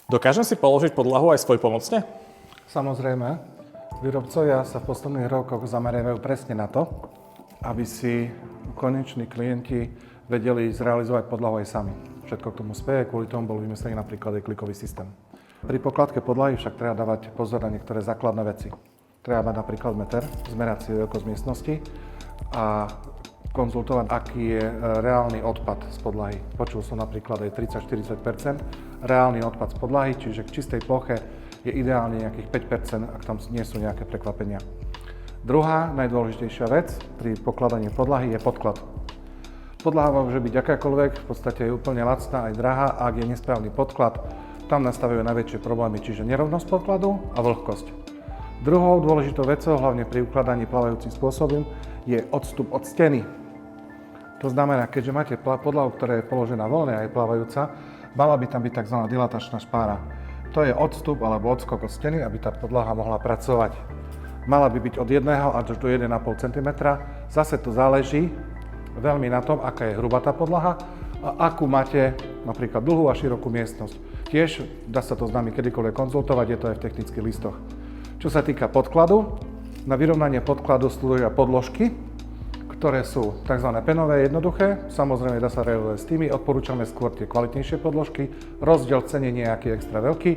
Dokážem si položiť podlahu aj svojpomocne? Samozrejme, výrobcovia sa v posledných rokoch zameriavajú presne na to, aby si koneční klienti vedeli zrealizovať podlahu aj sami. Všetko k tomu speje, kvôli tomu bol vymyslený napríklad aj klikový systém. Pri pokladke podlahy však treba dávať pozor na niektoré základné veci. Treba mať napríklad meter, zmerať si veľkosť miestnosti a konzultovať, aký je reálny odpad z podlahy. Počul som napríklad aj 30-40% reálny odpad z podlahy, čiže k čistej ploche je ideálne nejakých 5%, ak tam nie sú nejaké prekvapenia. Druhá, najdôležitejšia vec pri pokladaní podlahy je podklad. Podlaha môže byť akákoľvek, v podstate je úplne lacná aj drahá, a ak je nesprávny podklad, tam nastavujú najväčšie problémy, čiže nerovnosť podkladu a vlhkosť. Druhou dôležitou vecou, hlavne pri ukladaní plávajúcim spôsobom, je odstup od steny. To znamená, keďže máte podlahu, ktorá je položená voľne a je plávajúca, mala by tam byť tzv. Dilatačná špára. To je odstup alebo odskok od steny, aby tá podlaha mohla pracovať. Mala by byť od 1 až do 1,5 cm. Zase to záleží veľmi na tom, aká je hrubá tá podlaha a akú máte napríklad dlhú a širokú miestnosť. Tiež dá sa to s nami kedykoľvek konzultovať, je to aj v technických listoch. Čo sa týka podkladu, na vyrovnanie podkladu slúžia podložky, ktoré sú tzv. Penové, jednoduché. Samozrejme dá sa realizovať s tými, odporúčame skôr tie kvalitnejšie podložky. Rozdiel v cene nie je aký extra veľký.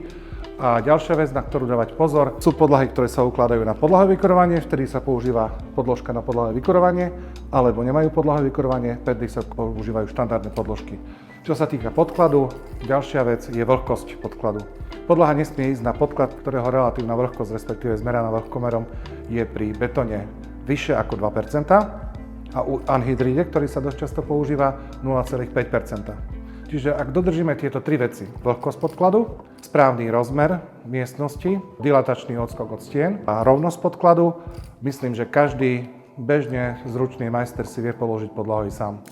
A ďalšia vec, na ktorú dávať pozor, sú podlahy, ktoré sa ukladajú na podlahové vykurovanie, vtedy sa používa podložka na podlahové vykurovanie, alebo nemajú podlahové vykurovanie, vtedy sa používajú štandardné podložky. Čo sa týka podkladu, ďalšia vec je vlhkosť podkladu. Podlaha nesmie ísť na podklad, ktorého relatívna vlhkosť, respektíve zmeraná vlhkomerom, je pri betóne vyššie ako 2%. A u anhydride, ktorý sa dosť často používa, 0,5%. Čiže ak dodržíme tieto tri veci, vlhkosť podkladu, správny rozmer miestnosti, dilatačný odskok od stien a rovnosť podkladu, myslím, že každý bežne zručný majster si vie položiť podlahu sám.